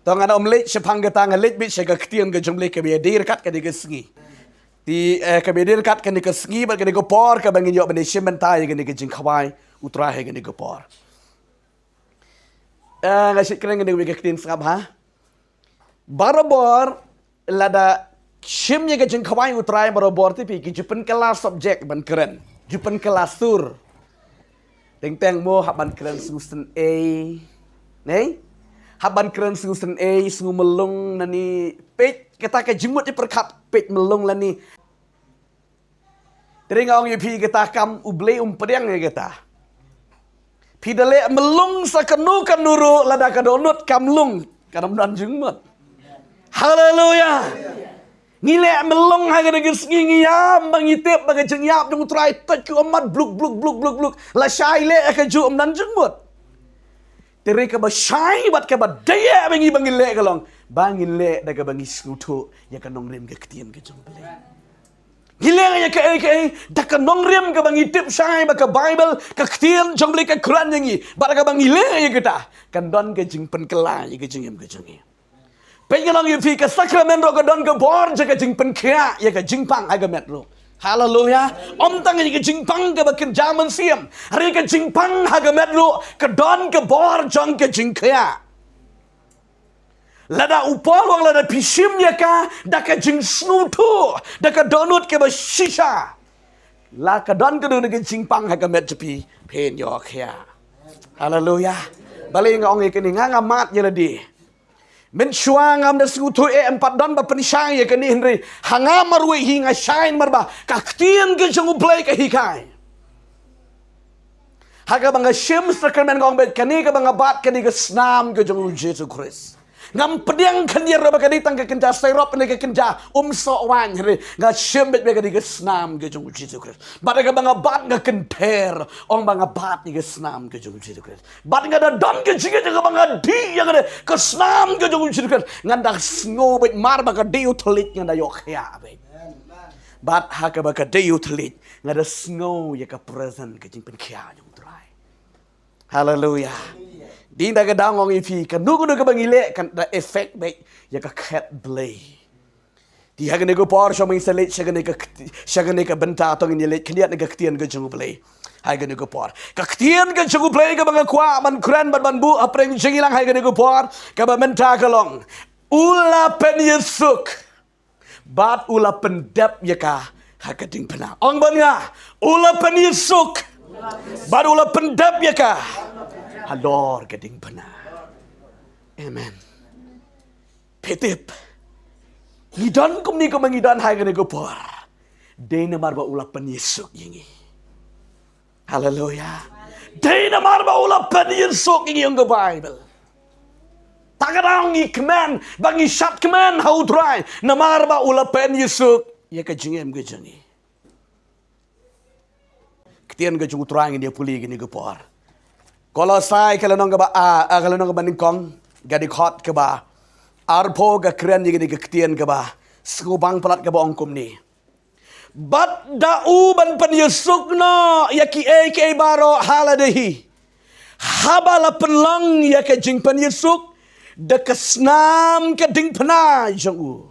Tong ana omlet sepang ke tangan let bit sega ketian ke jomle ke bedir kat ke de sengi. Di ke bedir kat ke de sengi ba ke de por ke bangin yo bani sementai ke de jing khawai utra he ke de por. Ngasih keren ke de ketian sangap ha. Barabor lada shimnya ke jing khawai utra barabor ti pi ki jupen kelas subjek ban keren. Jupen kelas sur. Teng mo haban keren susun A. Nei? Haban keren susun A sungu melung nani pej kita ke jemut di perkap pej melung lani. Teringa ong yupi kita kam uble pedang ya kita. Pidale melung sakenu kanuru lada kadonut kamlung kadam dan jemut. Haleluya. Ngile melung haga degis ngiyam bangitip baga jengyap dung try touch ku amat bluk la shaile ka ju dan jemut. Teri ka ba syai bat ka ba daya bangi bangile kalong bangile daga bangi snutu ya ka nongrem ke ketian ke jomble gile ya ka daga nongrem ka bangi tip syai ba ka bible ka ketian jomble ka quran yangi ba ka bangile ya kita kan don ke jing pen kela ya ke jingem ke jingi pengalong yu fi ka sakramento ka don ka bor ja ka jing pen kya ya ka jing pang aga metro. Haleluya. Om tangan ke jingpang ke bakin zaman siam. Hari ke jingpang haga medlu ke don ke bor jong ke jingkaya. Lada upol wang lada pisim ya ka da ke jing snutu da ke donut ke ba shisha. La ke don ke don ke jingpang haga med jepi pen yo kaya. Haleluya. Balik ngong ke ni ngamat ya ladi. Mensuangam da sutu empat don ba pensyang ya kani henry hanga marwe hinga shine marba kaktian ke jangu play ke hikai haga banga shim sakramen gong bet kani ka banga bat kani ke snam ke jangu Jesus Christ ngam pedang kani roba kani tang ke kenja sairop ne ke kenja so wan henry nga shim bet kani ke snam ke jangu Jesus Christ bat ka banga bat nga kenter ong banga bat ni ke snam ke jangu Jesus Christ bat nga da don ke jinga ka banga di ya ke snam ke jangu Jesus Christ nganda sngo bet mar ba ka di utolit nga da yok ya bet bat ha ka ba ka di utolit nga da sngo ya ka present ke jing pen kya jong try. Hallelujah. Dinda ka dangong ifi kan nugo ka bangile kan da effect be ya ka cat blay. Di haga nego por so min selit shaga ka benta tong ni let kliat ne ka ktian ka jungu blay. Haga nego por. Ka ktian ka jungu blay ka banga kwa man kran ban bu apreng jingilang haga nego por ka ba menta ka long. Ula pen yesuk. Bat ula pendap ya ka haga ding pena. Ong ban nga ula pen yesuk. Bat ula pendap ya ka. Halor gading pena. Amen. Petip. Ngidon kum ni ko mangidon hai gane ko por. Dena marba ulapan Yesus yingi. Hallelujah. Dena marba ulapan Yesus yingi ang Bible. Tagadang ngi command bangi shat command how try na marba ulapan Yesus ya ka jingem ke jangi. Ketian ke jungu try dia puli gini ko por. Kalau saya kalau nong ba kalau nong ba ningkong gadi khot ke ba arpo ga kren ni ke ketian ke ba skubang pelat ke ba ongkum ni bat dau ban pan yesuk no ya ki ke baro haladehi habala penlang ya ke jing pan yesuk de kesnam ke ding pena jongu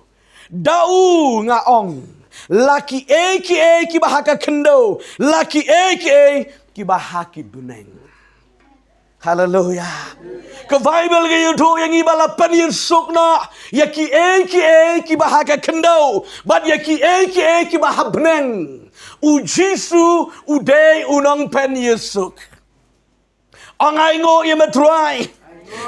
dau nga ong laki ki bahaka kendo laki ki bahaki buneng. Hallelujah. Ke Bible ke YouTube yang ibala panir sukna ya ki bahaka kendo but ya ki bahabneng ujisu uday unang panir suk angai ngo ya matruai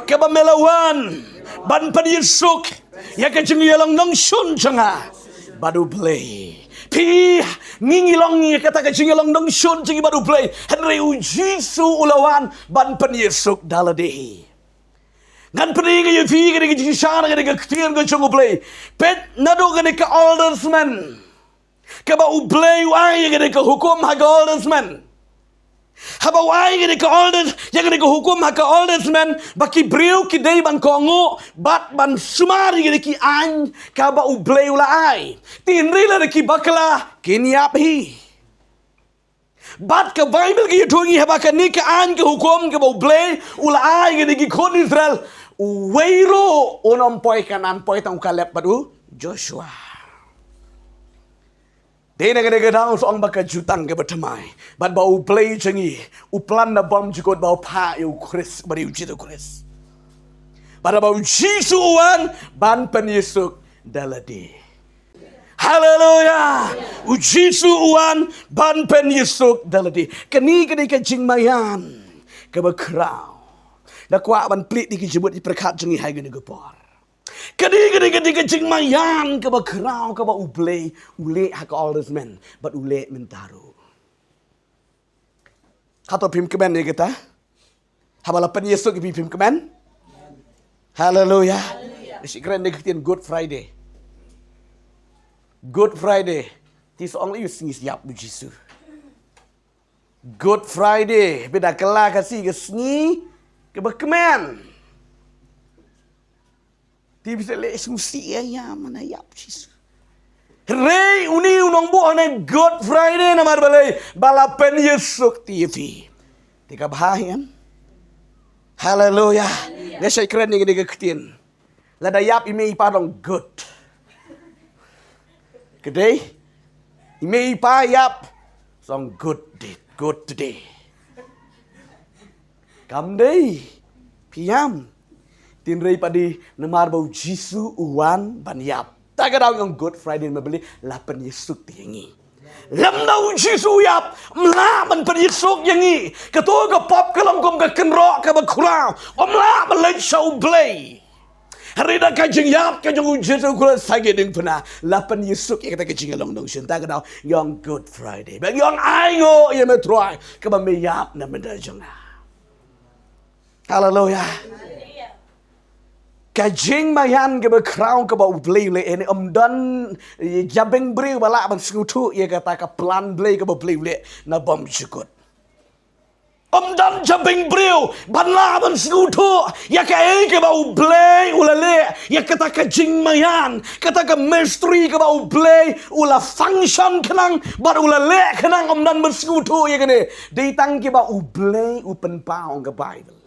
ke bamelawan ban panir suk ya ke jengyalang nang sun janga badu play pi ngingilong ni kata ka jingilong dong shun jingi baru play henry ujisu ulawan ban penyesuk daladehi ngan pening ye fi gani ki shana gani ka ktian ka chungu play pet nado gani ka aldersman ka ba u play wai gani ka hukum ha aldersman haba wai gani ka alders ya gani ka hukum ha aldersman baki briu ki dei ban kongo bat ban sumari gani ki an ka ba u play ula ai tin rila ki bakla kiniap hi bat ka Bible ki yutungi haba ka ni ka an ka hukum ka ba u play ula ai gani ki kon Israel Uwairo unom poi kanan poi tang kalep padu Joshua. Dena gede gedang soang baka jutang ke bertemai. Bat bau play cengi. Uplan na bom jukot bau pa yu Chris bari ujitu Chris. Pada bau jisuan ban penyesuk daladi. Haleluya. Ujisuan ban penyesuk daladi. Keni ke jingmayan ke berkerau. Na kwa ban plit di kijebut di perkat cengi hai gede gepor. Kedi kecing mayan ke berkerau ke ublei ule hak aldes men but ule mentaru. Kata pim kemen ni kita. Habala pen Yesus ke pim kemen. Haleluya. Si keren ni ketian Good Friday. Good Friday. Ti soang liu singi siap bu Yesus. Good Friday beda kelak kasih ke singi ke berkemen. Ti bisa le susi ya mana yap Jesus. Rei uni unong bu ane Good Friday namar balai balapen Yesus TV. Tika bahayan. Haleluya. Ya saya keren ni gede ketin. Lada yap ime iparong good. Gede. Ime ipa yap song good date, good today. Kam day. Piam. Tinrei padi nemar bau Jisu uan banyap. Tak ada yang Good Friday membeli lapan Yesus tiangi. Lam dau Jisu yap melaban pen Yesus yangi. Ketua ke pop ke langkom ke kenrok ke berkurau. Omla belai show play. Hari dah kajing yap kajing Jisu kulit sagi ding pernah lapan Yesus yang kata kajing long dong shin. Tak ada yang Good Friday. Bagi yang aingo yang metruai ke bamiyap na mendajangna. Haleluya. Kajing mayan ke berkerau ke bau beli le ini dan jabeng beri balak ban skutu ia kata ke plan beli ke bau beli le na bom cukut. Dan jabeng beri ban la ban skutu ia ke bau beli ulale ia kata kajing mayan kata ke misteri ke bau beli ula function kenang bar ulale kenang dan ban skutu ia kene ditang ke bau beli upen pau ke Bible.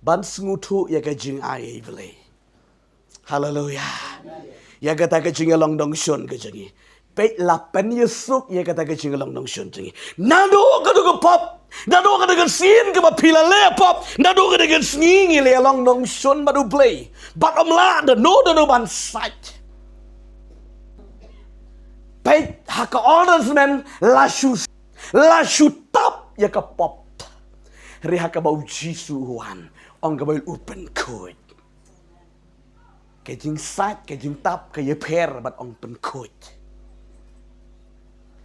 Ban sengutu ya kajing ai beli. Haleluya. Ya kata kajing long dong shon kajangi. Pet lapan Yesus ya kata kajing long dong shon jangi. Nado kata ke pop. Nado kata ke sin ke pila le pop. Nado kata ke singi le long dong shon badu play. But la the no ban sight. Pet haka orders men la tap ya ke pop. Reha ka bau Jisuan. Ong ka bau open code. Kajing sat, kajing tap, kaya per, bat ong pen code.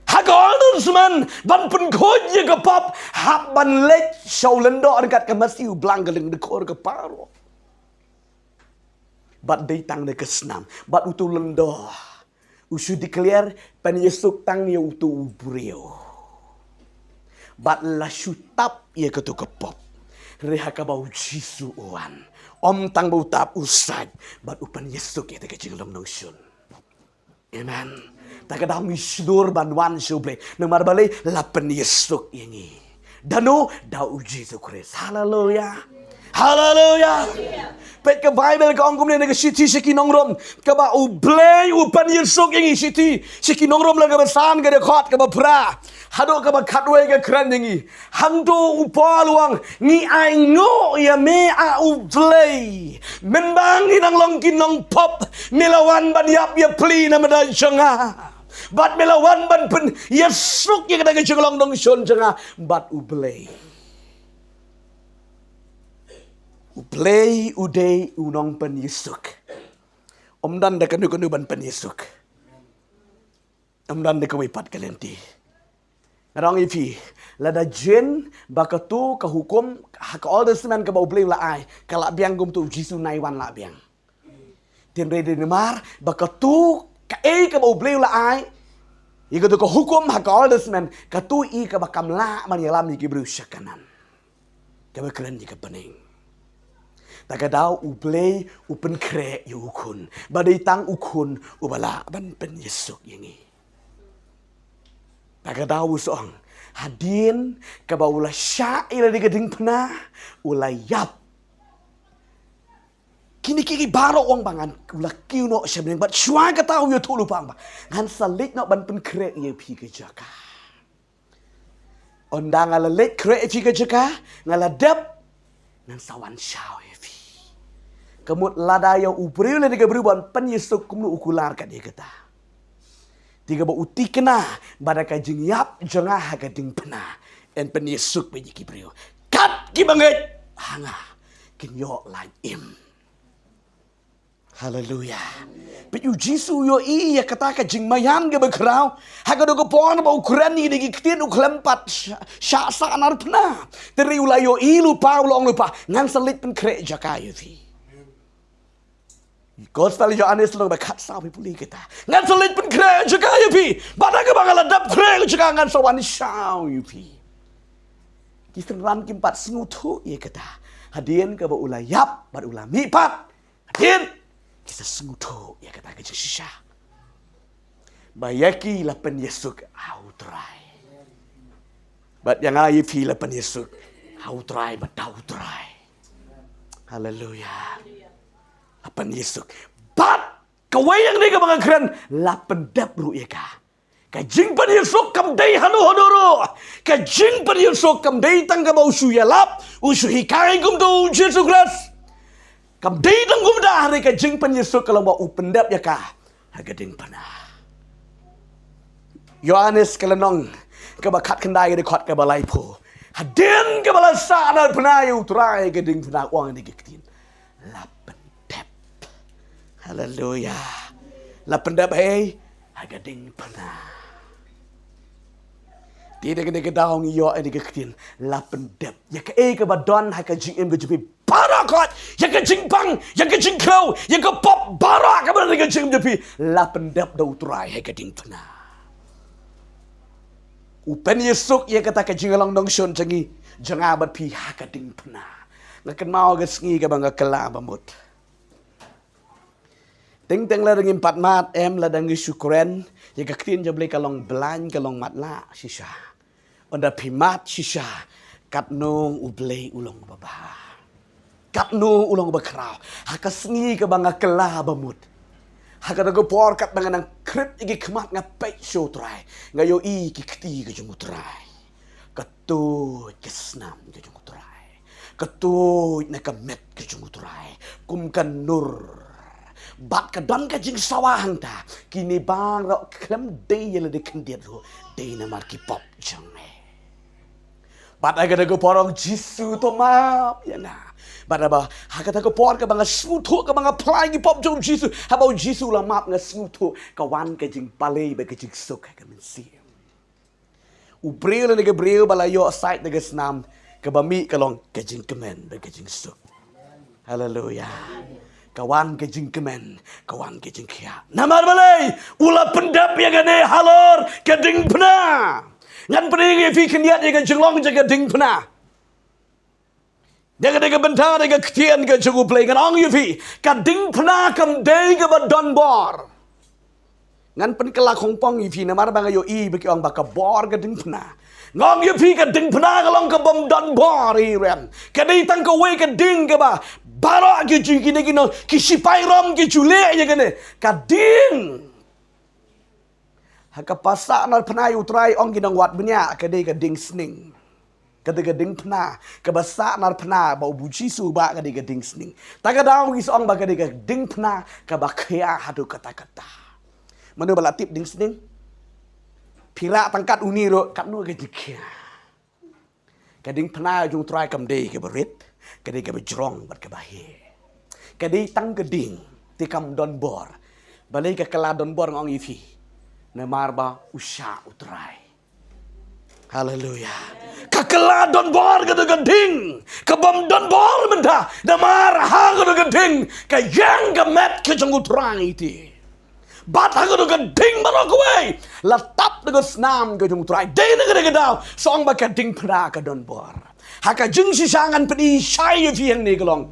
Hagolens man, ban pen code ya ka pop. Hap ban lech, shaw lendo, angkat ka masiu, blanggaling de kor ka paro. Bat day tang de kesnam, bat utu lendo. Usu declare, pan Yesuk tang ya utu ubrio. Bat la shutap ia ketu kepop. Reha ka bau Jisu uan. Om tang bau tap usad. Bat upan Yesus ia te kecing long notion. Amen. Tak ada misdur banwan suble. Nemar balai lapan Yesus ini. Dano dau Jisu Kristus. Haleluya. Haleluya. Pet ke Bible ke ongkom ni ke siti siki nongrom ke ba ublay upan Yesus ini siti siki nongrom lang ke besan ke dekot ke bapra hado ke bakatwe ke keren ini hangdo upaluang ni aingo ya me a ublay menbang inang long kinong pop melawan ban yap ya pli na medan cenga bat melawan ban pen Yesus yang kada ke long dong shon cenga bat ublay. Uplay uday unong pen Yesuk. Omdan da kanu ban pen Yesuk. Omdan da kawipat kalenti. Narang ipi. Lada jen bakatu ka hukum ka all the semen ka bau play la ai. Kala biang gum tu Jisu naiwan la biang. Tien re de nemar bakatu ka ka bau play la ai. Ika tu ka hukum ka all the semen ka tu i ka bakam la man yalam ni kibru syakanan. Ka bakran ni ka pening. Tak ada ublay upen kre ukun. Badai tang ukun ubala ban pen Yesuk yengi. Tak ada usong hadin ke baula sya ila di geding pena ulayap kini baro ong bangan ula kiu no shem bat shwa ka tau yo thulu pang ba ngan salit no ban pen kre ye phi ke jaka ondang ala let kre phi ke jaka ngala dep ngan sawan shao ye phi kemut lada yo ubriu le diga berubah pen yesuk kumnu ukular ka dia kata tiga ba uti kena badaka jing yap janga ha ka ding pena en pen yesuk pe ki briu kat ki banget hanga kin yo like im haleluya pe yu jisu yo i ya kata ka jing mayan ge bekrau ha ka do ko pon ba ukuran ni di kitien uklempat sha sa anar pena teri ula yo i lupa ulong lupa ngan selit pen kre jaka yo fi Gospel Yohanes lo bakat sawi puli kita. Ngan selit pun kre juga yupi. Bada ke bangala dap kre juga ngan sawan shau yupi. Kisah ram kimpat sengutu ye kita. Hadien ke ba ulayap bad ulami pat. Hadien kisah sengutu ye kita ke shisha. Bayaki lapen Yesuk autrai. Bad yang yupi lapen Yesuk autrai bad autrai. Haleluya. Lapan Yesuk. Bat kawayang ni ka mga kren lapan dap ru ka. Kajing pan Yesuk kam day hanu honoro. Kajing pan Yesuk kam day tang ka ba usu yalap usu hikain kum tu Jesus Christ. Kam day tang kum dah hari kajing pan Yesuk kalau ba upendap ya ka. Hagading pana. Yohanes kalanong kabakat kendai de kot ka balai po. Hadin ka balasa na panayu try gading pana wang ni giktin. Lapan Haleluya. Lapan dap hey, hagading pana. Tidak kena kedaung yo ini kekin lapan dap. Ya ke ke badon ha ke jing em ke jupi barakot. Ya ke jing pang, ya ke jing crow, ya ke pop barak ka ke jing jupi lapan dap dau turai ha gading pana. Upen Yesuk ya kata ke jing long dong shon jangi janga bat pi ha gading pana. Ngaken mau ke sngi ke bangga kela bamut. Teng-teng la dengin pat mat em la dengi syukuren ya kaktin je beli kalong belan kalong matla sisa onda pimat sisa kat nung ublei ulong baba kat nung ulong bakrau haka sengi ke bangga kelah bamut haka dago por kat banganang krip igi kemat ngapai show try ngayo i ki kti ke jumutrai katut kesnam ke jumutrai katut na kamet ke jumutrai kumkan nur bat ka don ka jing sawahang ta kini bang ro klem day yele de kendiat ro day na mar ki pop jang me bat aga de go porong jisu to ma ya na bat aba ha ka ta go por ka bang su thu ka bang apply ki pop jong jisu ha ba jisu la map nga su thu ka wan ka jing pale be ka jing sok ka men si u breu le ga breu bala yo site de ga snam ka ba mi ka long ka jing kemen be ka jing sok haleluya kawan ke jing kemen, kawan ke jing kia. Namar balai, ula pendap ya gane halor ke ding pena. Ngan pening ye fi keniat ye ke jenglong je ke ding pena. Dia ke bentar ke ketian ke jengu play ngan ong ye fi ke ding pena kam day ke badon bor. Ngan pen kelak hongpong ye fi namar bang yo i beki ong baka bor ke ding pena. Ngong ye fi ke ding pena kalong ke bom don bor i ren. Ke dei tang ke we ke ding ke ba barak ke jing kini kino kisipai rom ke jule ya kene kading haka pasak nal pernah utrai ong kinang wat benya kadai kading sning kadai kading pernah kebasak nal pernah bau buci su ba kadai kading sning tak ada ong ong ba kadai kading pernah kabakya hadu kata-kata manu bala tip ding sning pira tangkat uni ro kat nu ke jikia kading pernah jung try kam dei ke berit kadai ke bejrong bat ke bahir kadai tang geding tikam don bor balai ke kala don bor ngong ifi na marba usha utrai haleluya ka kala don bor ke geding ke bom don bor benda na mar ha ke geding ka yang ke met ke jong utrai ti bat ha ke geding barok we latap de snam ke jong utrai dei ne ke dau song ba ke ding pra ke don bor haka jeng sisangan pedi syai fiang ni kelong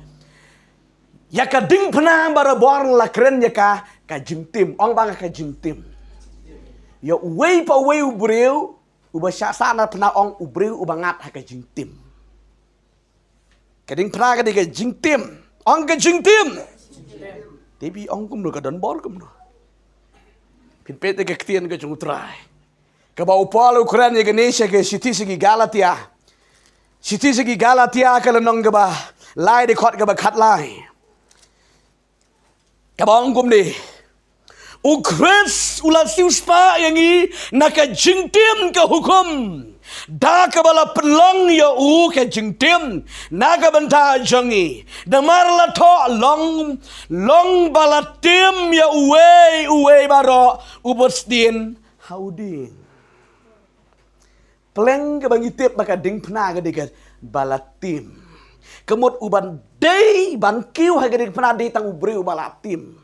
ya ka ding pena bara bor la keren ya ka jing tim ong bang ka jing tim ya wei pa wei ubreu uba sana pena ong ubreu ubangat haka jing tim ka ding pena ka jing tim ong ka jing tim Tapi ong kum no ka don bor kum no. Pin pete ke ktien ke chung trai. Ka ba upal Ukraina ke nesha ke shiti sigi Galatia. Shiti sigi Galatia ka lanong ka ba lai de khot ka ba khat lai. Ka ba ong kum ni. Ukres ulah siuspa yang i naka jingtim ke hukum. Da ka bala pelang ya ke jingtim naga banta jangi. Damar la to long bala tim ya uwe baro ubosdin haudin. Peleng ke bangitip maka ding pna ke dekat bala tim. Kemut uban day ban kiu ha ke ding pna day tang ubri bala tim.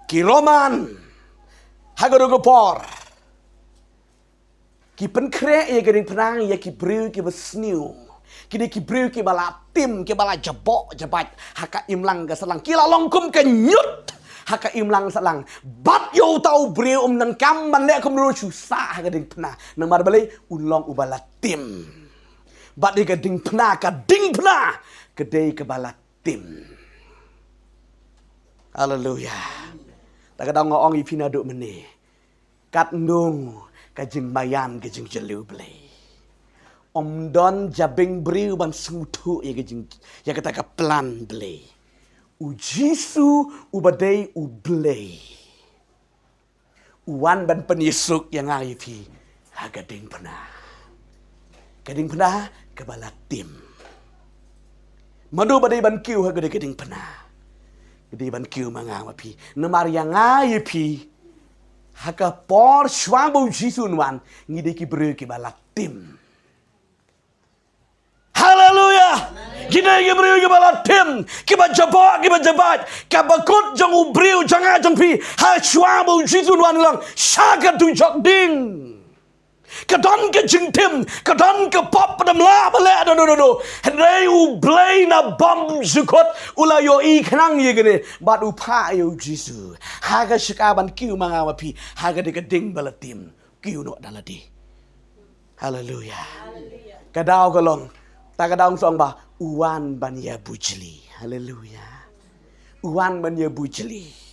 Ki Roman hagarugo por ki penkre ya geding penang ya ki breu ki besniu ki breu ki bala tim ki bala jabok jabat haka imlang ga salang ki lalongkum ke nyut haka imlang salang bat yo tau breu nan kam ban le kum ru susah hagaring pena namar bale ulong ubala tim bat di geding pena ka ding pena kedai ke bala tim. Haleluya. Tak kadang ngong ipina duk meni. Kat ndung kajing mayan kajing jelu blay. Om don jabing briu ban sutu ya kajing ya kata ka plan blay. Ujisu ubadai ublay. Uwan ban penisuk yang aipi hagading pena. Gading pena kebala tim. Manu badai ban kiu hagading pena. Gede ban kiu mangang pi namar yang ai pi haka por swang bu jisun wan ngide ki bre ki bala tim. Haleluya. Gide ki bre ki bala tim ki ba jabat ka bakut jang ubriu jang pi ha swang bu jisun wan lang saka tu jok ding. Kadon ke jingtim, kadon ke pop padam la bale no. Hendai u blay na bom zukot ula yo I khnang ye gene bat u pha yo jisu. Haga shikaban kiu manga mapi haga de ding balatim kiu no daladi. Hallelujah. Kadau kalong ta kadau song ba uwan ban ya bujli. Hallelujah. Uwan ban ya bujli.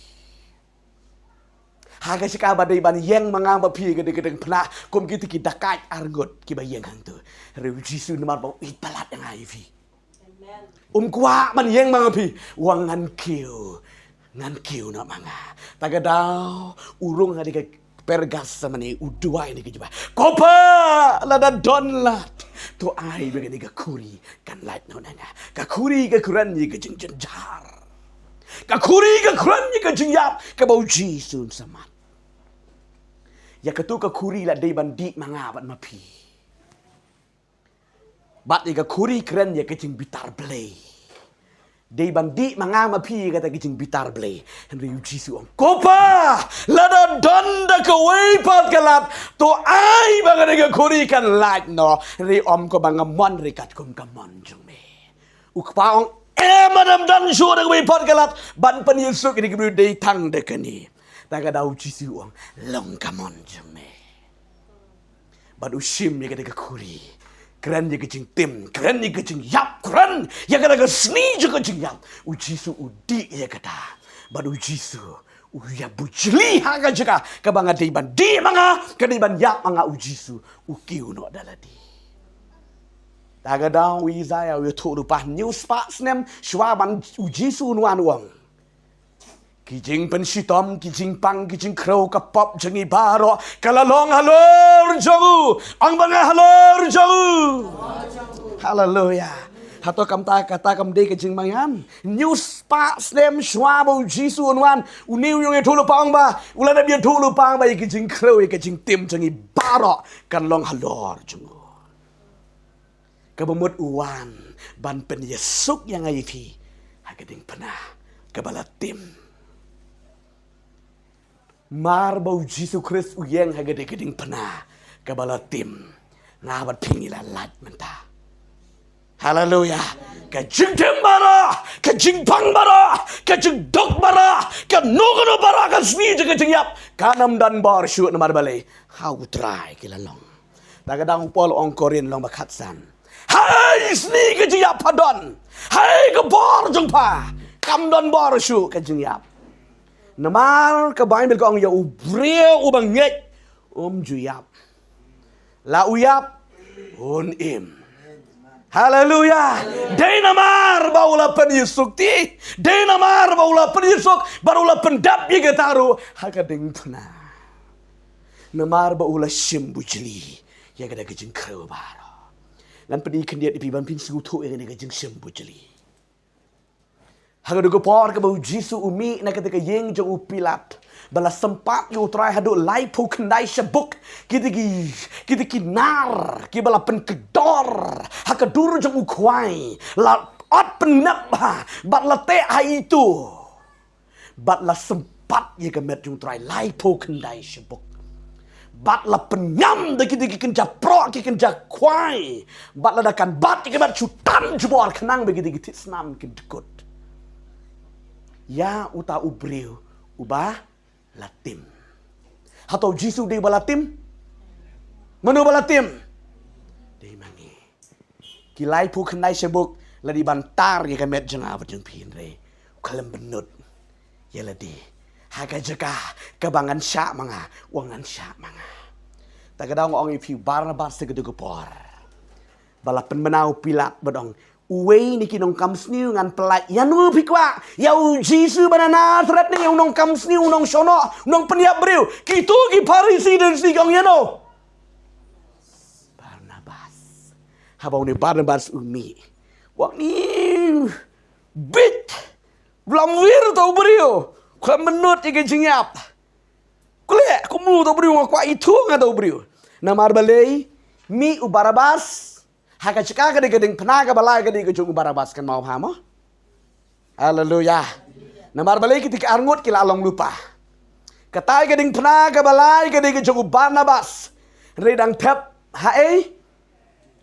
Haga sika badai ban yang mangang ba pi gedeng pna kom kiti ki dakai argot ki ba yang hang tu rew jisu namar ba I palat yang ai fi amen kwa ban yang manga pi wang ngan kiu na manga tagadau urung hadi ke pergas samani udua ini ke jeba kopa lada donlat to ai be ke kuri kan light no nanga ka kuri ke kuran ni ke jenjar ka kuri ke kuran ni ke jingyap ke bau jisu samat. Ya ketu ka kuri la dei bandi mangabat mapi. Bat ka kuri keren ya kecing bitar blay. Dei bandi manga mapi kata kecing bitar blay. Henry Jisu ong kopa lada donda ka weipat kalat to ai banga ka kuri kan like no. Henry om ko banga mon rikat kum ka mon jung me. Ukpa ong madam dan sure ka weipat kalat ban pan Yusuf ini kebru dei tang de kani. Taga dau Jisu ong long kamon jeme. Badu sim ya kata kuri. Keren ya kecing tim, keren ya kecing yap, keren ya kata seni juga kecing yap. Jisu udi ya kata. Badu Jisu ya bujli haga juga kabanga deiban di manga kadiban yap manga Jisu ukiu no daladi. Taga dau Isaiah ya tu rupa news pak snem shwaban Jisu nuan wang. Kijing pensitom, kijing pang, kijing crow, kapop, jangi baro, kalalong halor jagu, ang mga halor jagu. Hallelujah. Hato kam ta kata kam de kijing mangan. News pa snem shwabo Jisu unwan, uniu yung tulo pang ba, ulan na biya tulo pang ba, kijing crow, kijing tim, jangi baro, kalalong halor jagu. Kabamut uwan, ban pen Yesuk yang ayifi, hagading panah, kabalatim. Mar bau Jisu Kristus uyeng hagade-gading pena kabala tim ngabat pingila lat menta. Haleluya. Kajing bara, kajing pang bara, kajing dok bara, kanugono bara kasni jaga jingyap kanam dan bar syut namar balai. How try kilalong. Tagadang pol ong korin long bakatsan. Hai sni kajiyap padon. Hai ke bar jengpa. kam don bor shu ka jing yap namar ka Bible ko ang ya ubreu ubang ngek juyap la uyap un im Haleluya. Dainamar baula penyusuk ti. Dainamar baula penyusuk barulah pendap ye getaru hakading puna. Namar baula shimbu jeli. Ya gada gejing kreu baro. Ngan pedi kendiat di ban pin sutu ye gada gejing shimbu jeli. Hagadu por ke bau Jisu umi na ketika yeng jong upilat. Bala sempat yu try hadu lai pu kendai sebuk kitiki nar ki bala pen kedor hakadur jong ukwai la ot penap bat la te hai itu bat la sempat ye kemet jong try lai pu kendai sebuk bat la penyam de kitiki kenja pro ki kenja kwai bat la dakan bat ki kemet cutan jubor kenang begitu gitit senam kedekut ya uta ubriu ubah latim. Atau Jisu di balatim? Manu balatim? Di mangi. Kilai pu kenai sebuk ladi bantar ye kamet jeng avat jeng pin re. Kalem benut. Ya ladi. Haga jeka kebangan syak manga, wangan syak manga. Tak kadang orang ipi Barnabas segede gepor. Balapen menau Pilat bedong. Uwei ni kinong kam sniu ngan pelai yan mu pikwa yau Jisu bana Nazaret ni unong kam sniu unong sono unong peniap beriu kitu ki Parisi dan sigong yano Barnabas habau ni Barnabas umi wak ni bit blamwir tau beriu kwa menut ike jingyap kule kumu tau beriu kwa itu nga tau beriu namar balai mi u Barnabas Haka cekak ke gedeng penaga balai ke jung Barnabas kan mau hamo. Haleluya. Namar balai ketika arngut kila along lupa. Katai gedeng penaga balai ke jung Barnabas. Redang tep hae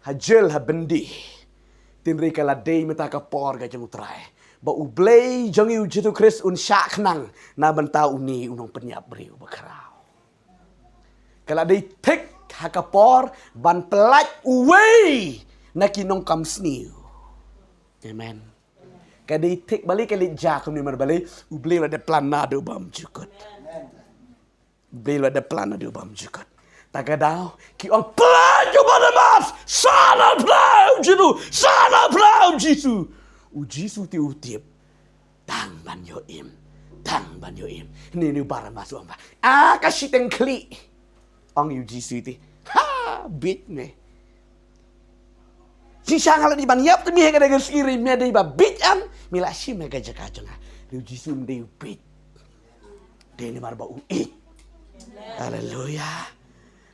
hajel habendi. Tin re kala dei meta ka por ga jung trai. Ba ublei jong yu jitu Kris un syak nang na benta uni unong penyap beriu bakarau. Kala dei tek hakapor ban pelaj uwei na kinong kam sniu. Amen. Kadi tik balik kali jak ni mar balik ubli ada plan na do bam jukut. Ubli ada plan na do bam jukut. Tagadao ki on pelaj Barnabas sana plau jitu sana plau Jisu. U Jisu ti utip tang ban yo im. Tang ban yo im. Ni Barnabas amba. Kasih tengkli. Ong yu Jisu ti. Ha bit me. Si sangal di ban yap tu mi hega dengan siri mi ada iba bit an mila si mega jaka jonga. Riu Jisu mde bit. Deni mar ba uit. Haleluya.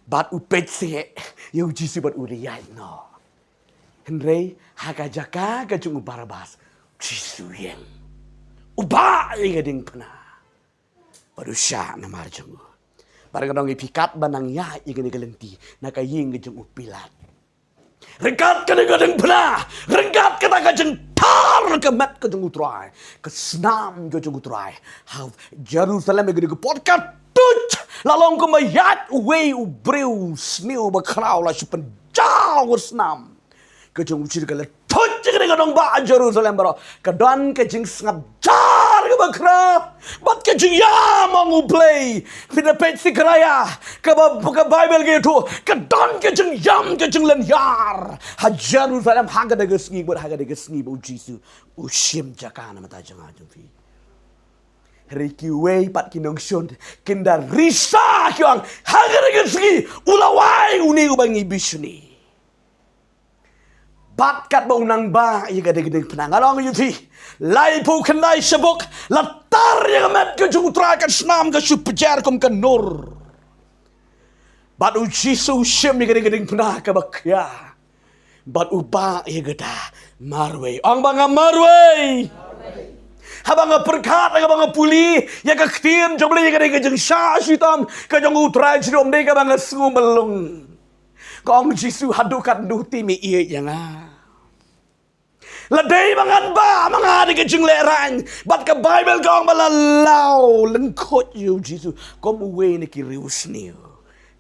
Bat upet se yu Jisu bat uriyai no. Henry haga jaka ga jungu Barnabas. Jisu yang. Uba hega ding pena. Baru sya na mar jungu. Barang dong ipikat banang ya ingin gelenti naka ying gejung Pilat. Rekat kena gadeng pernah, rekat kena gadeng tar kemat kejung utrai, kesenam kejung utrai. How Jerusalem gede podcast tuj, lalong kemayat uwei ubreu sniu bakrau la supen jauh senam. Kejung ucir kala tuj kena gadeng ba Jerusalem baro, kedan kejing sengap jar ke bakrau. Bat kejing ya mangu play. Pina petsi keraya. Ke Bible gitu. Kedan kejing yam kejing lenyar. Hajar Jerusalem haga daga sengi buat haga daga sengi bu Jisu. Usim jakana mata jangan jumpi. Riki wei pat kinong shon. Kinda risa kiang haga daga sengi. Ulawai uni ubangi bisuni. Bat kat bau nang ba ia gade gede penangalong yuti lai pu kenai sebuk latar yang amat ke jutra kan senam ke supejar kum ke nur bat uji susim ia gade gede penah ke bakya bat uba ia gada marway ang banga marway habang perkat habang puli ya ke ktin jomble ia gade gede sya sitam ke jong utra jom de ke banga sumelung kong Jisu hadukat duti mi iya yang Ladai mangan ba mga di kejung lerang bat ke Bible kong balalau lengkot yu Jisu kom uwe ni ki rius niu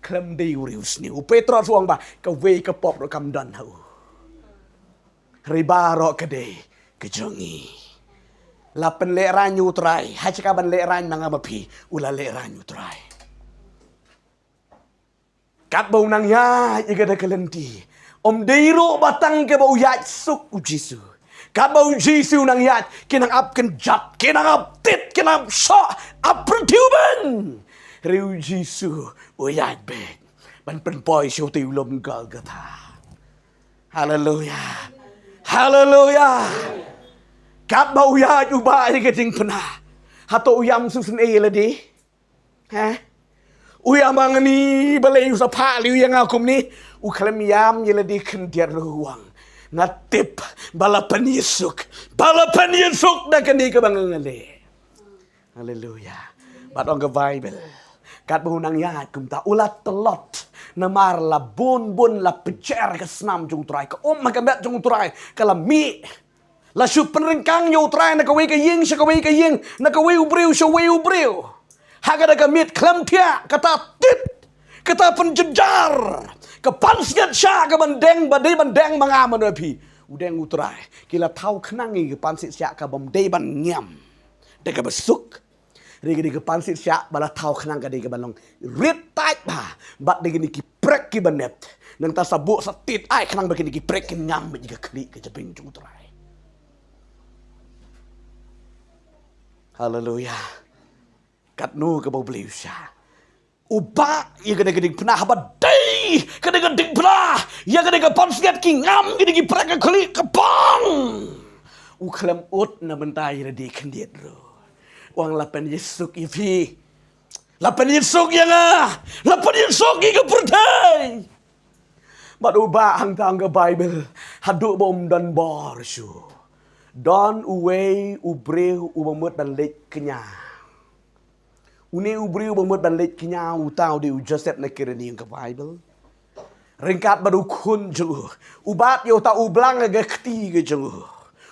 klem de rius niu Petros wong ba ke we ke pop ro kam dan hau riba ro ke de kejongi Lapan leran utrai. Hacika ban leran mga mapi. Ula leran utrai. Kat bau nang ya igada kalenti. Om deiro batang ke bau ya suk ujisu. Kat bau jisu nang ya kinang ap kenjat, kinang ap tit, kinang so ap pertuban. Riu jisu uyat bet. Ban penpoi siu tiu lom gal gata. Hallelujah. Hallelujah. Kat bau ya ubah ni keting pernah. Hato uyam susun ladi. Uyam ang ni balay sa paliw yang akum ni. Ukalam yam ladi kendiar ruang. Natip balapan Yesuk. Balapan Yesuk na kani ka bangangali. Hallelujah. Batong ka Bible. Kat bau nang ya kumta ulat telot. Namar la bun la pecer ke senam jung turai. Ka magamet jung turai. Kala mi. La syut penrengkang yo turai. Nakawi ka ying. Syakawi ka ying. Nakawi ubriu. Syawi ubriu. Hagada ka mit. Klam tia. Kata tit. Kata penjejar. Kepansiat sya. Kebandeng. Badai bandeng mangaman api. Udeng uturai. Kila tau kenangi. Kepansiat sya. Kabamdai ban nyam. Deka besuk. Rigi ke pansit syak bala tau kenang ka digi balong rit tight ba bat digi ki prek ki banet nang ta sabuk satit ai kenang bagi ki prek ki ngam jiga kli ke jeping jung turai. Hallelujah. Kat nu ke bau beliu sya uba ya gede gede pernah badai gede gede pernah ya gede ke pansit ki ngam gede ki prek ke kli ke bang uklam ut na bentai redi kendiet ro. Wang lapan Yesuk ifi. Lapan Yesuk yang lapan Yesuk ika pertai. Badu ba hang tangga Bible. Haduk bom dan bar syu. Don uwei ubreu ubamut dan lek kenya. Une ubreu ubamut dan lek kenya utau di Joseph na kirani yang ke Bible. Ringkat badu kun ju. Ubat yo ta ublang aga kti ke ju.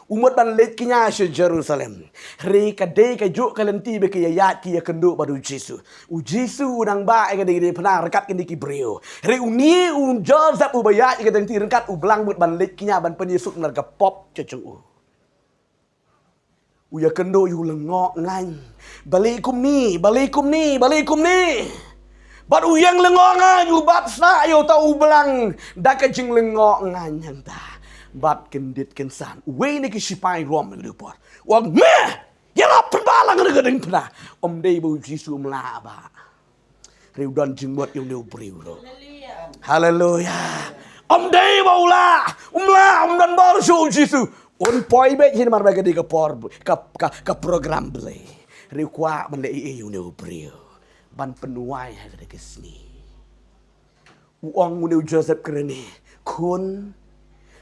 Umat ban let kinya se Jerusalem. Re ka de ka juk ka lenti be ka yat ki ya kendu badu Jesu. U Jesu nang ba ka de pernah rekat ki breu. Re uni Joseph u bayat ka denti rekat u blang mut ban let kinya ban penyesuk nar ka pop cecung u. U ya kendu yu lengok ngan. Balikum ni. Badu yang lengok ngan yu bat sa yo ta u blang da ka jing lengok ngan yang ta. Bat kendit kensan. Uwe ni kisipai rom ni dupor. Wang meh. Yalah perbalang ni gedeng pernah. Om day bau Jisu melaba. Riu dan jenggot yang dia beriu lo. Hallelujah. Om day bau la. Om dan baru show Jisu. On poi bet hin mar baga di ke program beli. Riu kwa men le yang dia beriu. Ban penuai ada ke sini. Uang mu Joseph kerene. Kun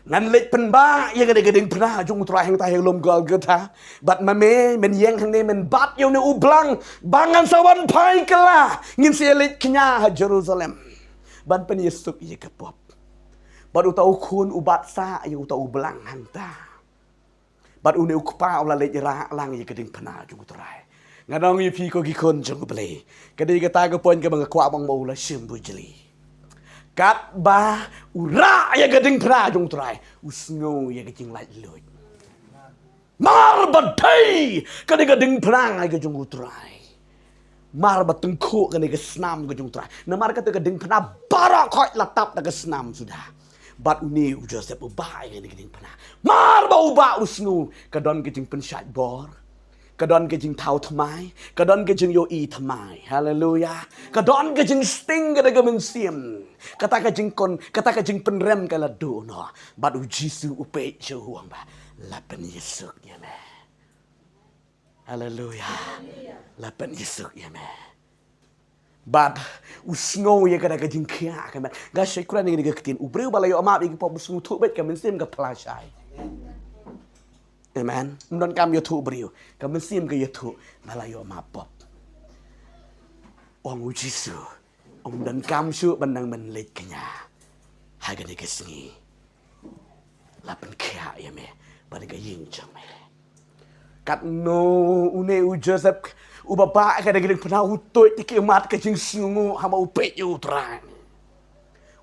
nan lek pen ba ya gede pernah jung tra hang ta hang lom gal gata bat mame men yang hang ne men bat yo ne ublang bangan sawan pai kala ngin se lek kenya Jerusalem ban pen Yesuk ye ke pop bat utau kun ubat sa ye utau ublang hang ta bat une ukpa ola lek ra lang ye gede pernah jung tra ngadong ye pi ko gi kon jung ble gede gata ke pon ke bang kwa bang mo la sim bu jeli. Kat ba ura ya gading pra jung trai usngo ya gajing lait loy mar badai kade gading prang ai gajung trai mar batengku kade ke senam gajung trai na mar kate gading pra bara khoi latap da ke senam sudah bat uni Joseph ba ya gading pra mar ba uba usngo kadon gajing pensat bor kadon gajing tau thamai kadon gajing yo i thamai hallelujah kadon gajing sting kada gamen sim kata gajing kon kata gajing penrem kala do no badu Jisu upe jo huang ba lapan Yesuk ya me hallelujah lapan Yesuk ya me bad usngo ya kada gajing kia kan ga syukuran ni gaketin ubreu balayo amap igi pop usngo tu bet kamen sim ka plasai. Amen. Mdon kam yotu beriu. Kam sim ke yotu malayo mapop. Ong Jisu. Om dan kam su bandang menlet kenya. Haga ni kesni. Lapan kya ya me. Bani ka ying jang me. Kat no une u Joseph u bapa ka da gideng pernah utoi tiki mat ka jing sungu hama upet yu terang.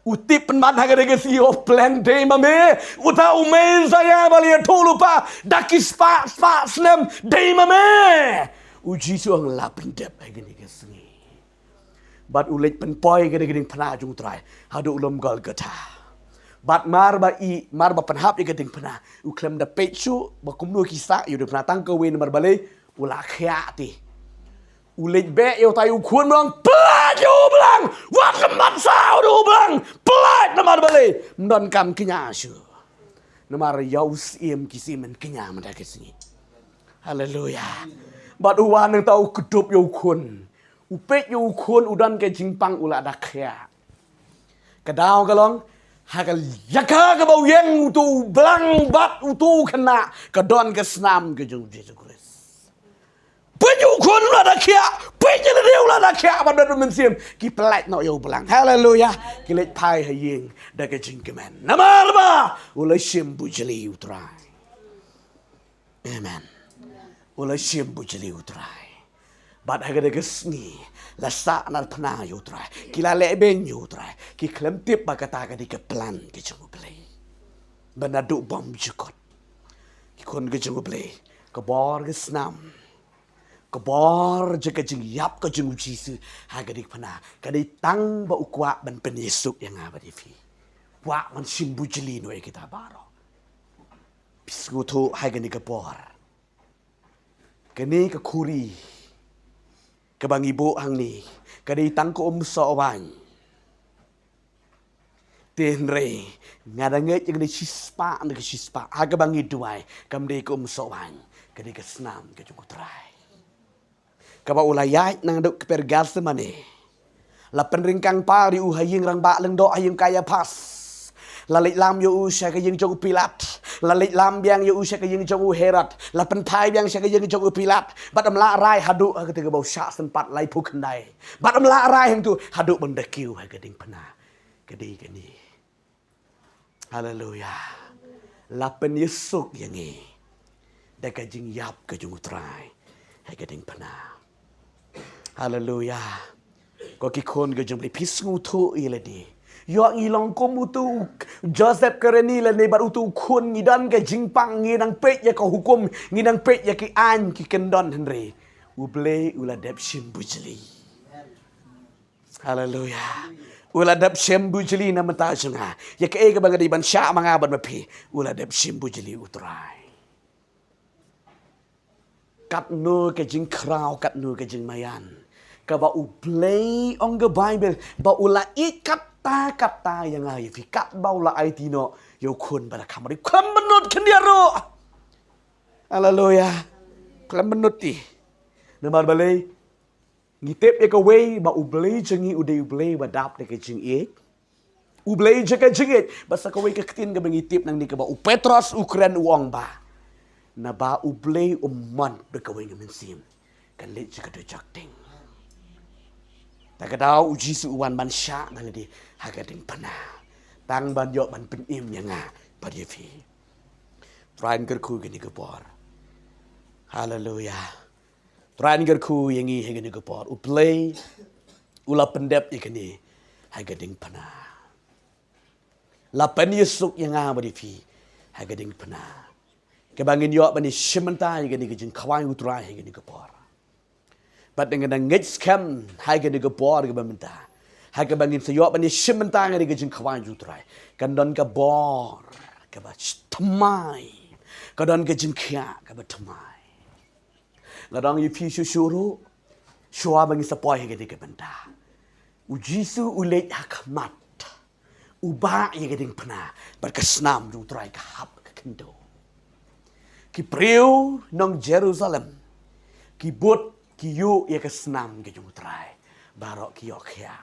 Utip penmat haga de si of plan day mame. Uta ume saya balia tolu pa. Daki spa snem day mame. Uji suang lapin dep haga de singi. Bat ulet penpoi haga de pena jung trai. Hadu ulom gol gata. Bat mar ba penhap haga de pena. Uklem da pechu ba kumnu kisa yu de pena tangka wen mar bale ula khiati. Ulit be yo tayu kun belang pelat yo belang wat lemat sao do belang pelat namar bale mdon kam kenya syu namar yaus iem kisimen kenya manda kesini haleluya bat uwan nang tau kedup yo kun upet yo kun udan ke jingpang ula dakya kadau kalong hagal yaka ke bau yang tu belang bat utu kena kedon ke senam ke jung Yesus Kristus Penyukun lah dah kia, penyelidih lah dah kia, pada mensim, kipelat nak yo belang, haleluya, kilet pai haying, dah kejingkeman, nama apa? Ulai simbu jeli utrai, amen, ulai simbu jeli utrai, bad haga dah kesni, lasa nak pernah yo utrai, kila leben yo utrai, kiklem tip bakata kadi keplan kejungu beli, benaduk bom jukot, kikon kejungu beli, kebor kesnam. Kebor jika jeng yap ke jeng Yesus hagadik pernah kadai tang ba ukwa ban penisuk yang abadi fi wa man simbu jeli no kita baro pisgutu hagani kebor kene ke kuri ke bang ibu hang ni kadai tang ko so wan tenre ngadanget yang di sispa and ke sispa haga bang iduai kamde ko so wan kadai ke senam ke jung trai Kaba ulayat nang duk kepergal semane. La penringkang pari u haying rang ba leng do haying kaya pas. Lalit lam yo u sya kaying jong pilat. Lalit lam biang yo u sya kaying jong u herat. La pentai biang sya kaying jong u pilat. Badam la rai hadu ketika bau syak sempat lai pukendai. Badam la rai hang tu hadu bendekiu ha geding pena. Gedi geni. Haleluya. La pen Yesuk yang ni. Da kajing yap ke jong utrai. Ha geding pena. Haleluya. Ko kikon ke jumli pisngu tu iladi. Yo ilong kom utu Joseph kereni le ne bar utu kun ngidan ke jingpang ngidang pet ya ko hukum ngidang pet ya ki an ki kendon henry. Uble uladap shimbujli. Haleluya. Uladap shimbujli na mata sunga. Ya ke e ke bangadi ban sya mangaban mapi. Uladap shimbujli utrai. Kat nu ke jing krau kat nu ke jing mayan. Kaba ublay on the Bible ba ula kata yang ay fikat ba ula ay tino yo kun pada kamari kam benut kendiaro haleluya kam benut ti namar balay ngitip ya kaway ba ublay jengi uday ublay ba dap de ke jing ublay jeka jingit basta kaway keketin ka mangitip nang ni ka ba u Petros Ukran uang ba na ba ublay umman de kaway ngaminsim kan lit jeka do jakting Takadaw uji suwan ban sya ngaladi hagading pena. Tang ban yok ban penim yang pada fi. Tran gerku gini kepor. Haleluya. Tran gerku yang i hagani kepor. Uplay ula pendep ikani hagading pena. Lapan Yesuk yang pada fi hagading pena. Kebangin yok ban sementai gani kejeng kawai utrai hagani kepor. Bat dengan ngej scam haga de gebor ke bamenta haga bangin sayok bani sementang de gejeng kawan jutrai kandon ke bor ke ba tmai kadon gejeng khia ke ba tmai ladang yu pi shuru shua bangin sapoi haga de bamenta ujisu ulej hakmat uba ye geding pena berkesnam jutrai ke hab ke kendo ki priu nong Jerusalem ki bot Kiyo ya kesenam ke jumutrai barok kiyo kia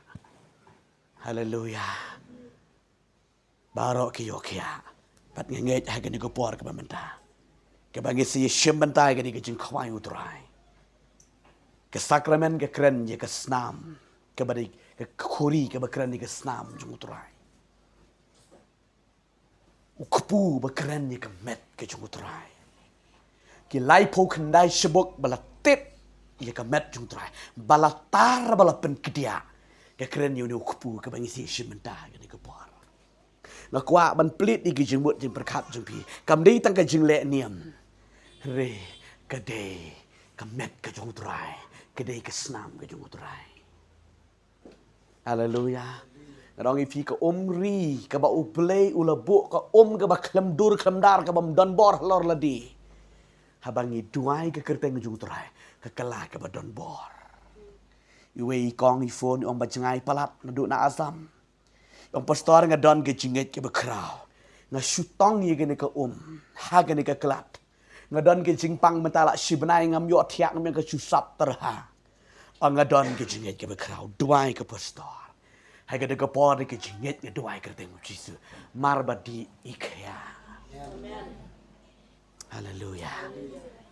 haleluya barok kiyo kia pat ngengej haga ni gopor ke bamenta ke bangi si shembentai ke ni ke jing khwai utrai ke sakramen ke kren ya kesenam ke bari ke khuri ke bakren ni kesenam jumutrai ukpu bakren ni ke met ke jumutrai ki lai po kendai sebok balatip ia kemet jung trai balatar bala pen kedia keren you ni kupu ke bangi si shimenta ke ni ke por ngakwa ban plit ni ke jengmut jeng perkat jeng pi kam dei tang ke jeng le niam re ke dei kamet ke jong trai ke dei ke snam ke jong trai haleluya Rong ifi ke ri ke ba uplay ulabu ke ke ba klemdur klemdar ke bam don bor lor ladi habangi duai ke kerteng jung trai ke kala ke ba don bor iwe kong i phone ba jengai palat nadu na azam yang pastor ngadon ke jinget ke ba kraw nga shutong ye ke ha ke ke kelat ngadon ke jingpang mentala sibnai ngam yo thiak ngam ke susap terha ngadon ke jinget ke ba kraw duai ke pastor Hai kada kapor ke jinget ke doai ke tengok Yesus marba di ikea. Haleluya.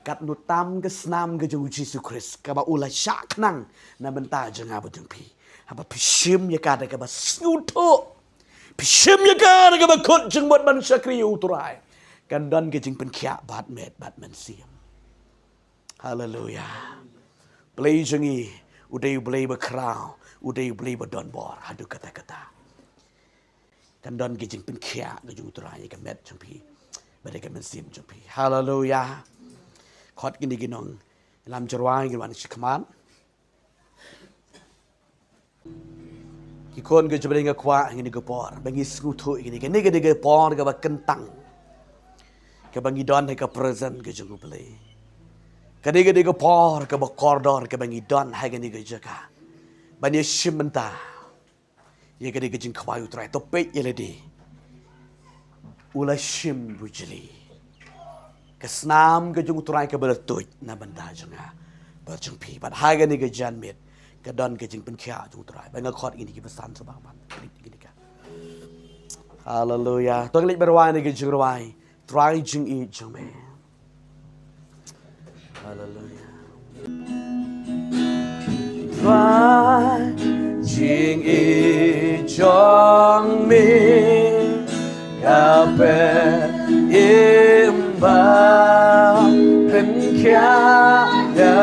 Kat nutam ke senam ke jeng Yesus Kristus ka ba ula syak nang na benta jeng apa jeng pi. Apa pishim ya kada ka ba snuto. Pishim ya kada ka ba kut jeng buat manusia kriu turai. Kan dan ke jeng penkia bat met bat mensiam. Haleluya. Play jengi udai play berkrau. Udai beli badon bor hadu kata-kata. Kan don gijing pen kia gajung turai kan met jumpi. Bade kan mensim jumpi. Haleluya. Khot gini ginong lam jerwai gwan shikman. Kikon ge jabring kwa ngini ge por. Bangi skutu gini ke nige dige por ge ba kentang. Ke bangi don ke present ge jung beli. Ke nige dige por ke ba kordor ke bangi don ha ge nige jaka. Bani shimenta ye gede gejing kwayu trai topet ye ledi ula shim bujeli kesnam gejung trai ke bertut na benda jenga berjung pi bad haga ni gejan mit kedon gejing penkia jung trai banga khot ini ki pesan sebang ban gini ka haleluya to glik berwai ni gejing rawai trai jing i jung me haleluya Jing i jong mi kape imba pen kya nga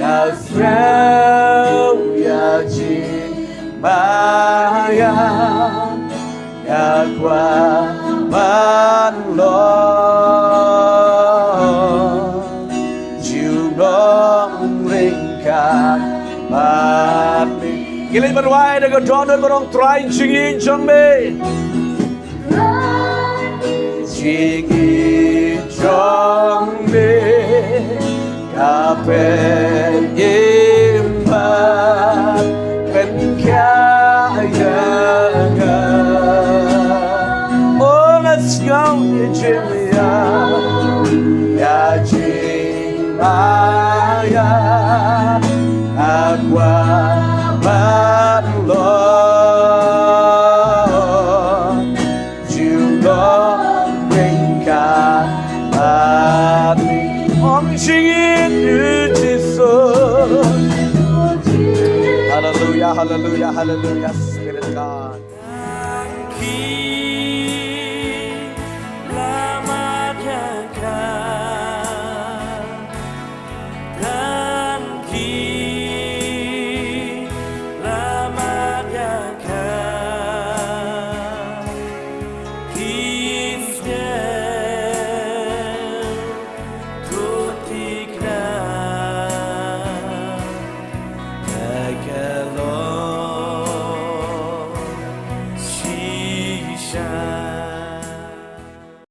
Kasreu ya jing ba ya kwa ban lo Gilin berwai dengan donor berong try jingin jongme jingin jongme kapen imba pen kaya oh let's go Jimia ya jingmaya agua ban Lord, you don't bring God at me. I'm singing Jesus. Hallelujah, hallelujah, hallelujah.